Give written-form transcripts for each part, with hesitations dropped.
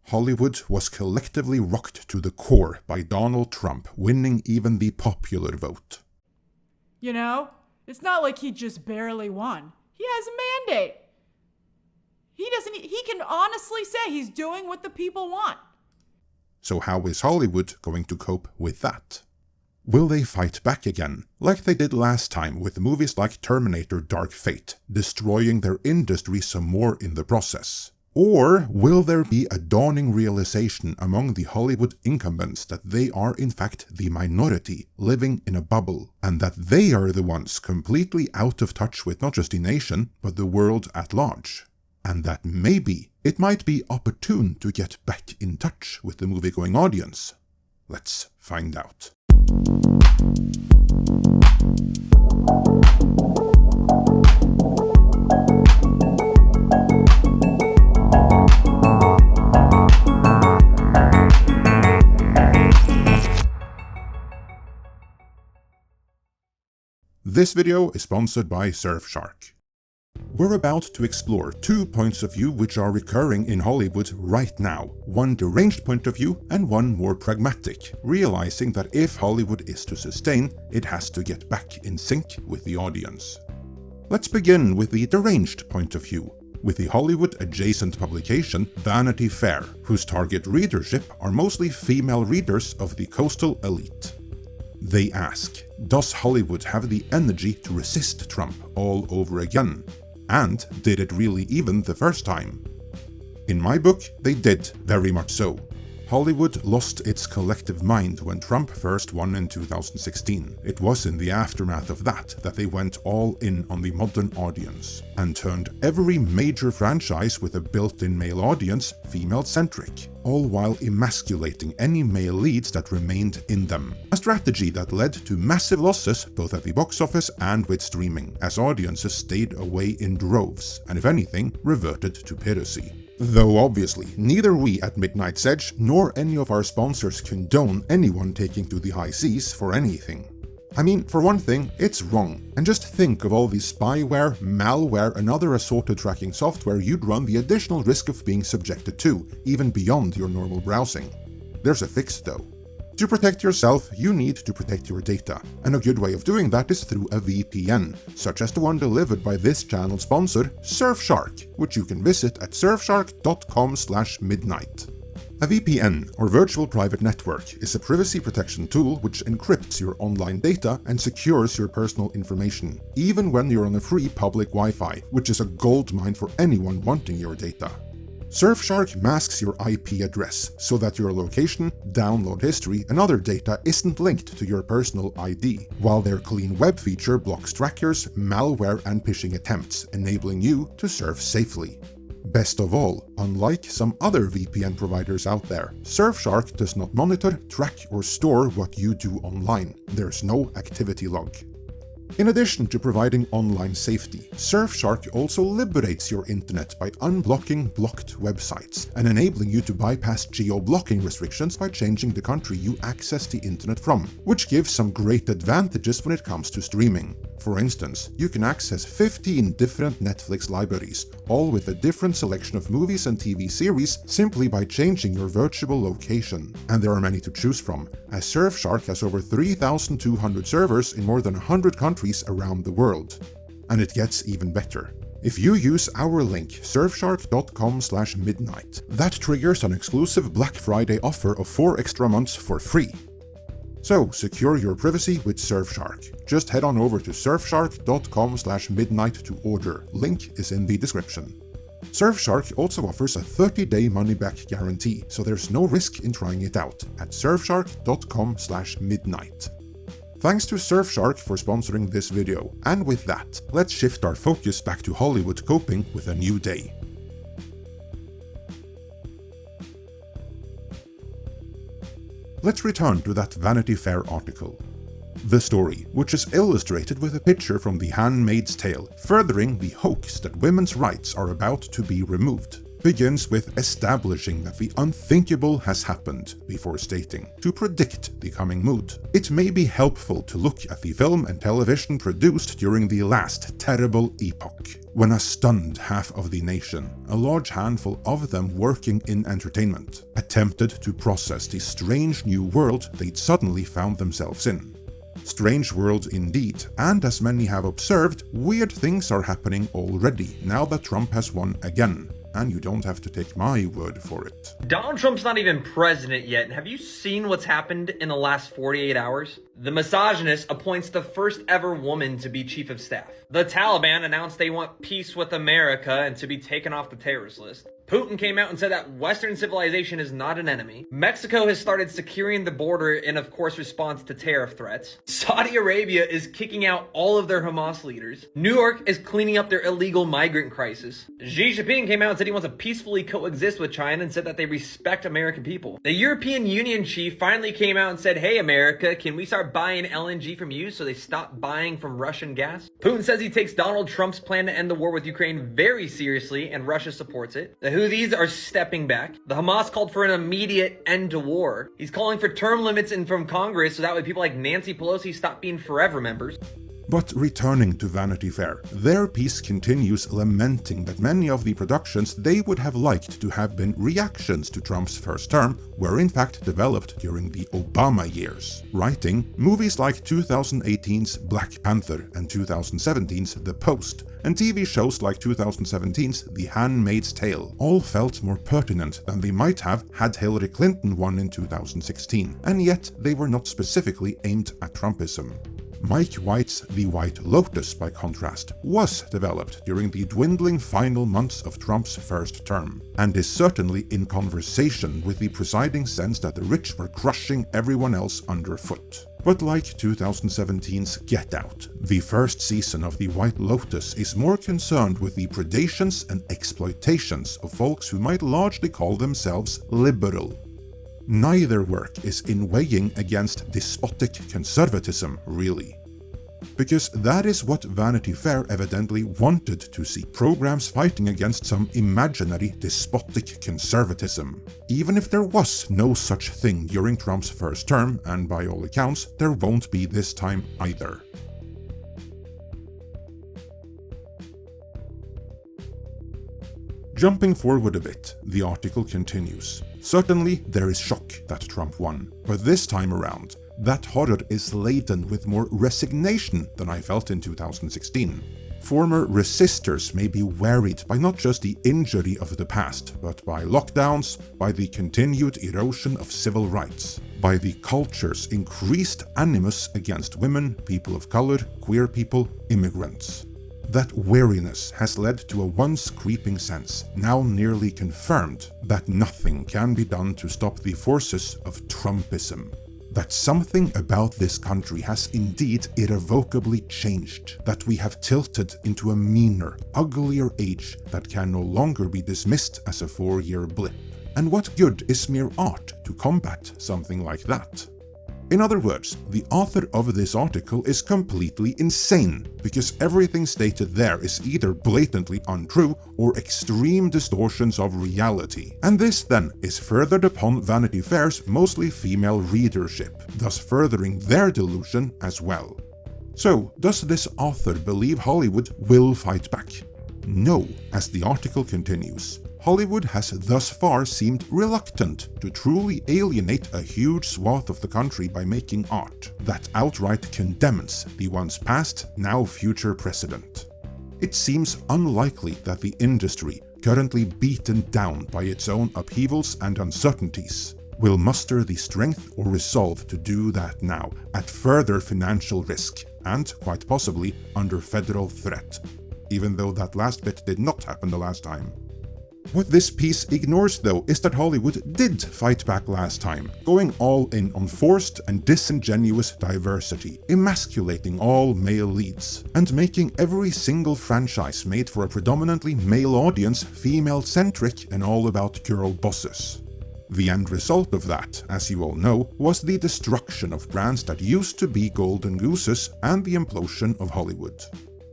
Hollywood was collectively rocked to the core by Donald Trump winning even the popular vote. You know, it's not like he just barely won. He has a mandate. He can honestly say he's doing what the people want. So how is Hollywood going to cope with that? Will they fight back again, like they did last time with movies like Terminator Dark Fate, destroying their industry some more in the process? Or will there be a dawning realization among the Hollywood incumbents that they are in fact the minority living in a bubble, and that they are the ones completely out of touch with not just the nation, but the world at large? And that maybe it might be opportune to get back in touch with the moviegoing audience? Let's find out. This video is sponsored by Surfshark. We're about to explore two points of view which are recurring in Hollywood right now, one deranged point of view and one more pragmatic, realizing that if Hollywood is to sustain, it has to get back in sync with the audience. Let's begin with the deranged point of view, with the Hollywood-adjacent publication Vanity Fair, whose target readership are mostly female readers of the coastal elite. They ask, does Hollywood have the energy to resist Trump all over again? And did it really even the first time? In my book, they did, very much so. Hollywood lost its collective mind when Trump first won in 2016. It was in the aftermath of that they went all in on the modern audience, and turned every major franchise with a built-in male audience female-centric, all while emasculating any male leads that remained in them. A strategy that led to massive losses both at the box office and with streaming, as audiences stayed away in droves, and if anything, reverted to piracy. Though obviously, neither we at Midnight's Edge nor any of our sponsors condone anyone taking to the high seas for anything. I mean, for one thing, it's wrong, and just think of all the spyware, malware and other assorted tracking software you'd run the additional risk of being subjected to, even beyond your normal browsing. There's a fix though. To protect yourself, you need to protect your data, and a good way of doing that is through a VPN, such as the one delivered by this channel's sponsor, Surfshark, which you can visit at surfshark.com/midnight. A VPN, or Virtual Private Network, is a privacy protection tool which encrypts your online data and secures your personal information, even when you're on a free public Wi-Fi, which is a goldmine for anyone wanting your data. Surfshark masks your IP address so that your location, download history and other data isn't linked to your personal ID, while their clean web feature blocks trackers, malware and phishing attempts, enabling you to surf safely. Best of all, unlike some other VPN providers out there, Surfshark does not monitor, track or store what you do online. There's no activity log. In addition to providing online safety, Surfshark also liberates your internet by unblocking blocked websites and enabling you to bypass geo-blocking restrictions by changing the country you access the internet from, which gives some great advantages when it comes to streaming. For instance, you can access 15 different Netflix libraries, all with a different selection of movies and TV series simply by changing your virtual location. And there are many to choose from, as Surfshark has over 3,200 servers in more than 100 countries around the world. And it gets even better. If you use our link, surfshark.com/midnight, that triggers an exclusive Black Friday offer of 4 extra months for free. So, secure your privacy with Surfshark. Just head on over to surfshark.com/midnight to order. Link is in the description. Surfshark also offers a 30-day money-back guarantee, so there's no risk in trying it out at surfshark.com/midnight. Thanks to Surfshark for sponsoring this video, and with that, let's shift our focus back to Hollywood coping with a new day. Let's return to that Vanity Fair article. The story, which is illustrated with a picture from The Handmaid's Tale, furthering the hoax that women's rights are about to be removed, begins with establishing that the unthinkable has happened before stating, to predict the coming mood. It may be helpful to look at the film and television produced during the last terrible epoch, when a stunned half of the nation, a large handful of them working in entertainment, attempted to process the strange new world they'd suddenly found themselves in. Strange world indeed, and as many have observed, weird things are happening already now that Trump has won again. And you don't have to take my word for it. Donald Trump's not even president yet. Have you seen what's happened in the last 48 hours? The misogynist appoints the first ever woman to be chief of staff. The Taliban announced they want peace with America and to be taken off the terrorist list. Putin came out and said that Western civilization is not an enemy. Mexico has started securing the border in, of course, response to tariff threats. Saudi Arabia is kicking out all of their Hamas leaders. New York is cleaning up their illegal migrant crisis. Xi Jinping came out and said he wants to peacefully coexist with China and said that they respect American people. The European Union chief finally came out and said, hey America, can we start buying LNG from you so they stop buying from Russian gas? Putin says he takes Donald Trump's plan to end the war with Ukraine very seriously and Russia supports it. The Houthis are stepping back. The Hamas called for an immediate end to war. He's calling for term limits in from Congress so that way people like Nancy Pelosi stop being forever members. But returning to Vanity Fair, their piece continues lamenting that many of the productions they would have liked to have been reactions to Trump's first term were in fact developed during the Obama years, writing, movies like 2018's Black Panther and 2017's The Post, and TV shows like 2017's The Handmaid's Tale all felt more pertinent than they might have had Hillary Clinton won in 2016, and yet they were not specifically aimed at Trumpism. Mike White's The White Lotus, by contrast, was developed during the dwindling final months of Trump's first term, and is certainly in conversation with the presiding sense that the rich were crushing everyone else underfoot. But like 2017's Get Out, the first season of The White Lotus is more concerned with the predations and exploitations of folks who might largely call themselves liberal. Neither work is in weighing against despotic conservatism, really. Because that is what Vanity Fair evidently wanted to see, programs fighting against some imaginary despotic conservatism. Even if there was no such thing during Trump's first term, and by all accounts, there won't be this time either. Jumping forward a bit, the article continues. Certainly, there is shock that Trump won, but this time around, that horror is laden with more resignation than I felt in 2016. Former resistors may be worried by not just the injury of the past, but by lockdowns, by the continued erosion of civil rights, by the culture's increased animus against women, people of color, queer people, immigrants. That weariness has led to a once creeping sense, now nearly confirmed, that nothing can be done to stop the forces of Trumpism. That something about this country has indeed irrevocably changed, that we have tilted into a meaner, uglier age that can no longer be dismissed as a 4-year blip. And what good is mere art to combat something like that? In other words, the author of this article is completely insane, because everything stated there is either blatantly untrue or extreme distortions of reality. And this then is furthered upon Vanity Fair's mostly female readership, thus furthering their delusion as well. So, does this author believe Hollywood will fight back? No, as the article continues. Hollywood has thus far seemed reluctant to truly alienate a huge swath of the country by making art that outright condemns the once past, now future president. It seems unlikely that the industry, currently beaten down by its own upheavals and uncertainties, will muster the strength or resolve to do that now, at further financial risk and, quite possibly, under federal threat, even though that last bit did not happen the last time. What this piece ignores, though, is that Hollywood did fight back last time, going all in on forced and disingenuous diversity, emasculating all male leads, and making every single franchise made for a predominantly male audience female-centric and all about girl bosses. The end result of that, as you all know, was the destruction of brands that used to be golden gooses and the implosion of Hollywood.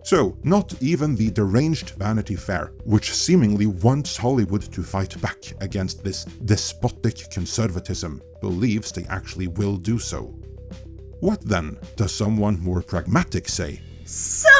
So, not even the deranged Vanity Fair, which seemingly wants Hollywood to fight back against this despotic conservatism, believes they actually will do so. What then does someone more pragmatic say? So...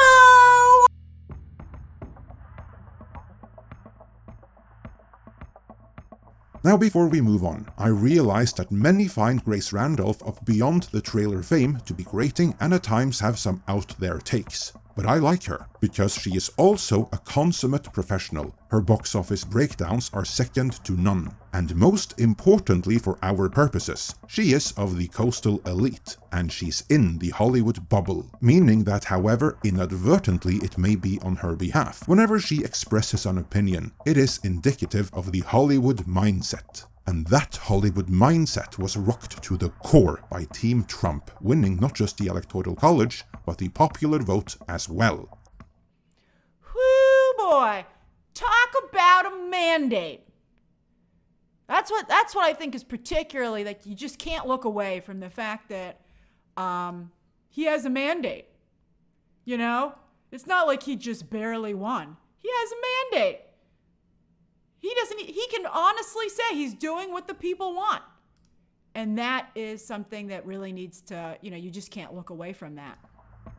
Now before we move on, I realize that many find Grace Randolph of Beyond the trailer fame to be grating and at times have some out there takes. But I like her, because she is also a consummate professional. Her box office breakdowns are second to none. And most importantly for our purposes, she is of the coastal elite, and she's in the Hollywood bubble, meaning that however inadvertently it may be on her behalf, whenever she expresses an opinion, it is indicative of the Hollywood mindset. And that Hollywood mindset was rocked to the core by Team Trump, winning not just the Electoral College, but the popular vote as well. Whoo boy, talk about a mandate. That's what I think is particularly, like, you just can't look away from the fact that he has a mandate. You know? It's not like he just barely won. He has a mandate. He can honestly say he's doing what the people want. And that is something that really needs to, you just can't look away from that.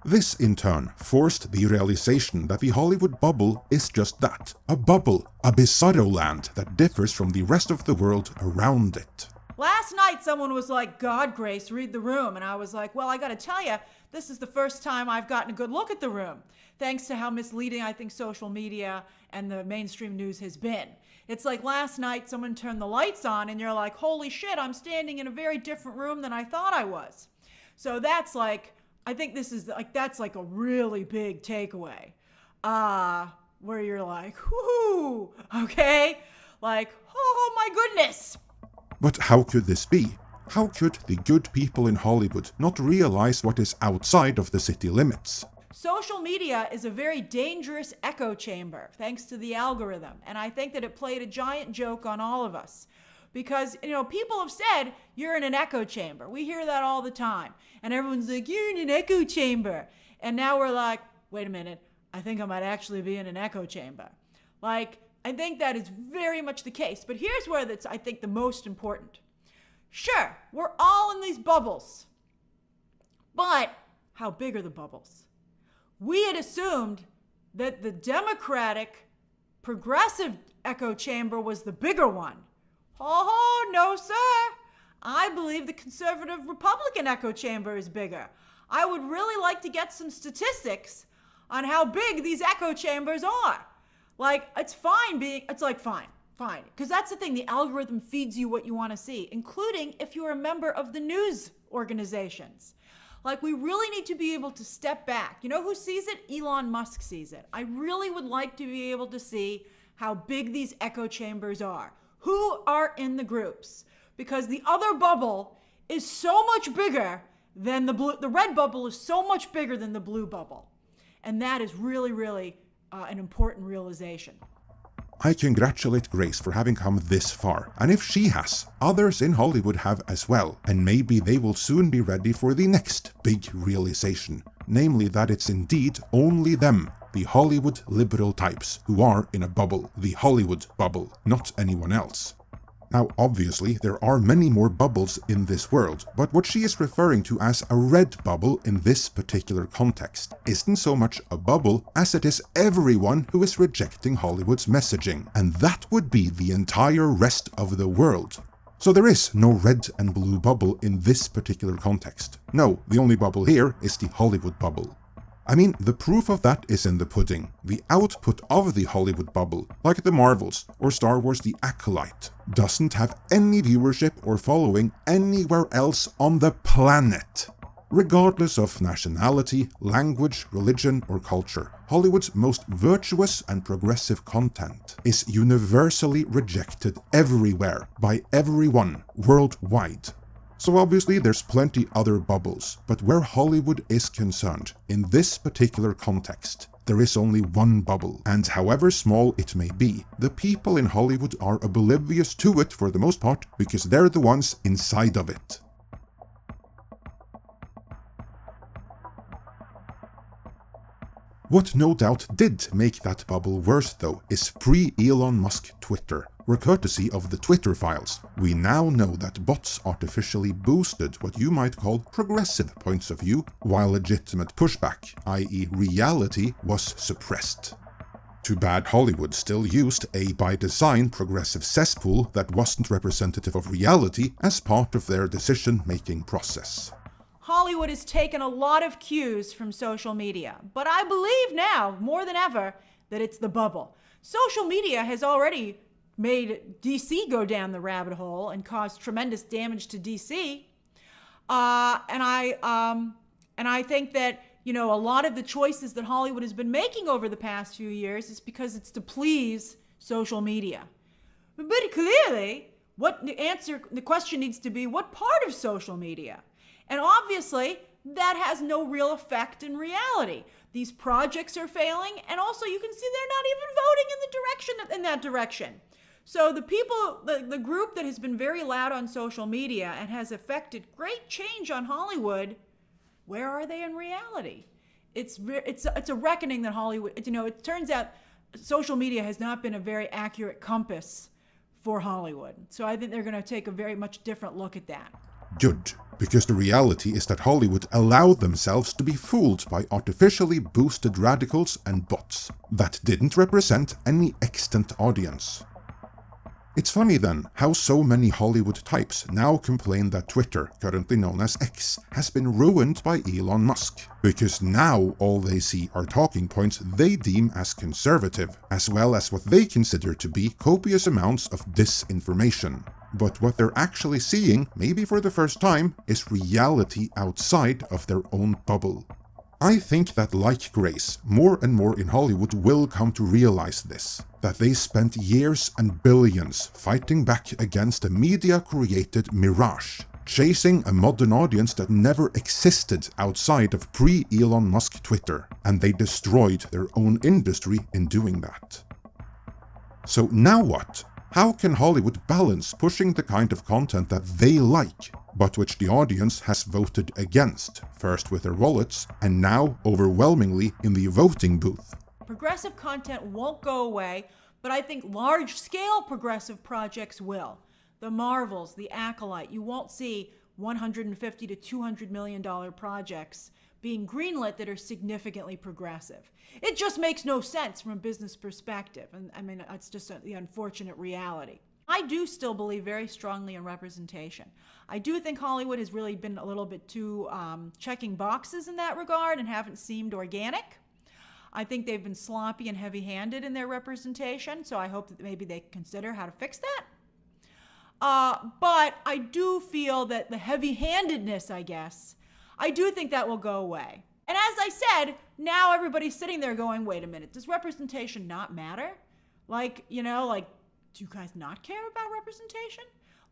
This, in turn, forced the realization that the Hollywood bubble is just that, a bubble, a bizarro land that differs from the rest of the world around it. Last night, someone was like, God, Grace, read the room. And I was like, well, I got to tell you, this is the first time I've gotten a good look at the room, thanks to how misleading I think social media and the mainstream news has been. It's like last night, someone turned the lights on and you're like, holy shit, I'm standing in a very different room than I thought I was. So that's like, I think this is like, that's like a really big takeaway, where you're like, whoo, okay? Like, oh my goodness. But how could this be? How could the good people in Hollywood not realize what is outside of the city limits? Social media is a very dangerous echo chamber, thanks to the algorithm. And I think that it played a giant joke on all of us. Because, people have said, you're in an echo chamber. We hear that all the time. And everyone's like, you're in an echo chamber. And now we're like, wait a minute, I think I might actually be in an echo chamber. Like, I think that is very much the case. But here's where that's, I think, the most important. Sure, we're all in these bubbles. But how big are the bubbles? We had assumed that the Democratic progressive echo chamber was the bigger one. Oh, no, sir. I believe the conservative Republican echo chamber is bigger. I would really like to get some statistics on how big these echo chambers are. Like, it's fine. Because that's the thing. The algorithm feeds you what you want to see, including if you're a member of the news organizations. Like, we really need to be able to step back. You know who sees it? Elon Musk sees it. I really would like to be able to see how big these echo chambers are. Who are in the groups? Because the other bubble is so much bigger than the blue. The red bubble is so much bigger than the blue bubble. And that is really, really an important realization. I congratulate Grace for having come this far, and if she has, others in Hollywood have as well, and maybe they will soon be ready for the next big realization, namely that it's indeed only them, the Hollywood liberal types, who are in a bubble, the Hollywood bubble, not anyone else. Now obviously there are many more bubbles in this world, but what she is referring to as a red bubble in this particular context isn't so much a bubble as it is everyone who is rejecting Hollywood's messaging, and that would be the entire rest of the world. So there is no red and blue bubble in this particular context. No, the only bubble here is the Hollywood bubble. I mean, the proof of that is in the pudding. The output of the Hollywood bubble, like the Marvels or Star Wars The Acolyte, doesn't have any viewership or following anywhere else on the planet. Regardless of nationality, language, religion, or culture, Hollywood's most virtuous and progressive content is universally rejected everywhere by everyone worldwide. So obviously there's plenty other bubbles, but where Hollywood is concerned, in this particular context, there is only one bubble, and however small it may be, the people in Hollywood are oblivious to it for the most part because they're the ones inside of it. What no doubt did make that bubble worse though is pre-Elon Musk Twitter, where courtesy of the Twitter files, we now know that bots artificially boosted what you might call progressive points of view, while legitimate pushback, i.e. reality, was suppressed. Too bad Hollywood still used a by-design progressive cesspool that wasn't representative of reality as part of their decision-making process. Hollywood has taken a lot of cues from social media, but I believe now, more than ever, that it's the bubble. Social media has already made DC go down the rabbit hole and caused tremendous damage to DC. And I think that, you know, a lot of the choices that Hollywood has been making over the past few years is because it's to please social media. But clearly, the question needs to be, what part of social media? And obviously, that has no real effect in reality. These projects are failing, and also you can see they're not even voting in that direction. So the people, the group that has been very loud on social media and has affected great change on Hollywood, where are they in reality? It's a reckoning that Hollywood, you know, it turns out social media has not been a very accurate compass for Hollywood. So I think they're going to take a very much different look at that. Good, because the reality is that Hollywood allowed themselves to be fooled by artificially boosted radicals and bots that didn't represent any extant audience. It's funny then how so many Hollywood types now complain that Twitter, currently known as X, has been ruined by Elon Musk, because now all they see are talking points they deem as conservative, as well as what they consider to be copious amounts of disinformation. But what they're actually seeing, maybe for the first time, is reality outside of their own bubble. I think that, like Grace, more and more in Hollywood will come to realize this, that they spent years and billions fighting back against a media-created mirage, chasing a modern audience that never existed outside of pre-Elon Musk Twitter, and they destroyed their own industry in doing that. So now what? How can Hollywood balance pushing the kind of content that they like, but which the audience has voted against, first with their wallets, and now overwhelmingly in the voting booth? Progressive content won't go away, but I think large-scale progressive projects will. The Marvels, the Acolyte, you won't see $150 to $200 million projects being greenlit that are significantly progressive. It just makes no sense from a business perspective. And I mean, that's just the unfortunate reality. I do still believe very strongly in representation. I do think Hollywood has really been a little bit too checking boxes in that regard and haven't seemed organic. I think they've been sloppy and heavy-handed in their representation, so I hope that maybe they consider how to fix that. But I do feel that the heavy-handedness, I do think that will go away. And as I said, now everybody's sitting there going, wait a minute, does representation not matter? Like, you know, like, do you guys not care about representation?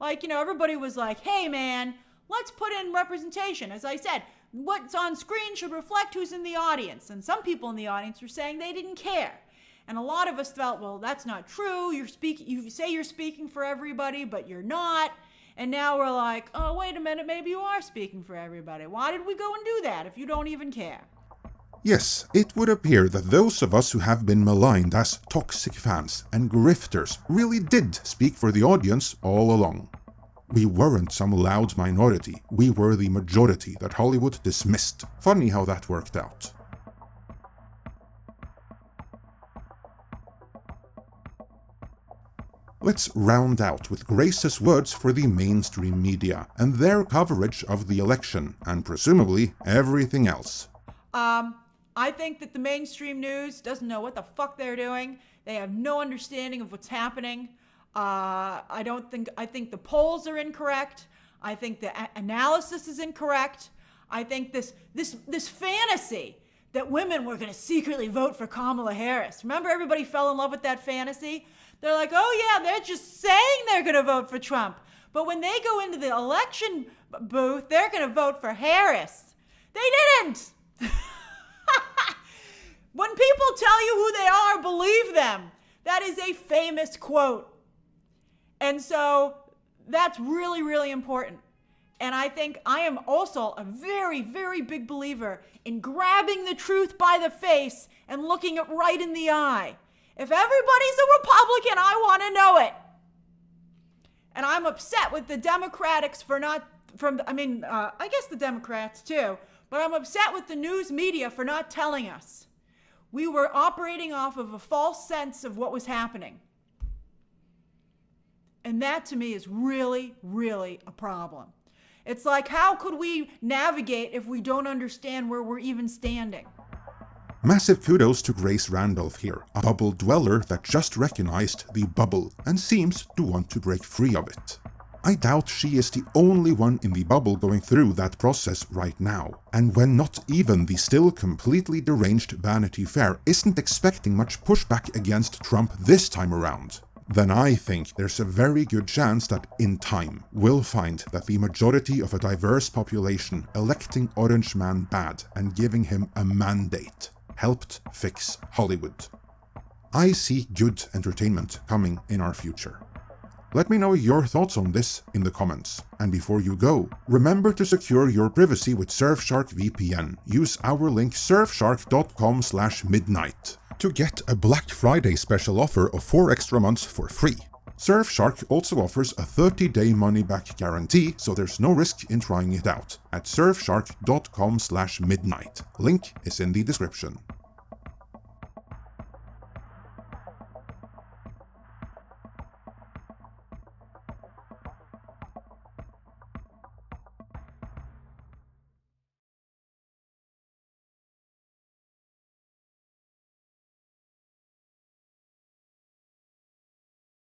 Like, you know, everybody was like, hey man, let's put in representation. As I said, what's on screen should reflect who's in the audience. And some people in the audience were saying they didn't care. And a lot of us felt, well, that's not true. You say you're speaking for everybody, but you're not. And now we're like, oh, wait a minute, maybe you are speaking for everybody. Why did we go and do that if you don't even care? Yes, it would appear that those of us who have been maligned as toxic fans and grifters really did speak for the audience all along. We weren't some loud minority, we were the majority that Hollywood dismissed. Funny how that worked out. Let's round out with Grace's words for the mainstream media and their coverage of the election, and presumably everything else. I think that the mainstream news doesn't know what the fuck they're doing. They have no understanding of what's happening. I think the polls are incorrect. I think the analysis is incorrect. I think this fantasy that women were going to secretly vote for Kamala Harris. Remember, everybody fell in love with that fantasy? They're like, oh yeah, they're just saying they're going to vote for Trump. But when they go into the election booth, they're going to vote for Harris. They didn't. When people tell you who they are, believe them. That is a famous quote. And so that's really, really important. And I think I am also a very, very big believer in grabbing the truth by the face and looking it right in the eye. If everybody's a Republican, I want to know it. And I'm upset with the Democrats for not, I guess the Democrats too, but I'm upset with the news media for not telling us. We were operating off of a false sense of what was happening. And that to me is really, really a problem. It's like, how could we navigate if we don't understand where we're even standing? Massive kudos to Grace Randolph here, a bubble dweller that just recognized the bubble and seems to want to break free of it. I doubt she is the only one in the bubble going through that process right now, and when not even the still completely deranged Vanity Fair isn't expecting much pushback against Trump this time around, then I think there's a very good chance that in time we'll find that the majority of a diverse population electing Orange Man bad and giving him a mandate helped fix Hollywood. I see good entertainment coming in our future. Let me know your thoughts on this in the comments. And before you go, remember to secure your privacy with Surfshark VPN. Use our link surfshark.com/midnight to get a Black Friday special offer of 4 extra months for free. Surfshark also offers a 30-day money-back guarantee, so there's no risk in trying it out at surfshark.com/midnight. Link is in the description.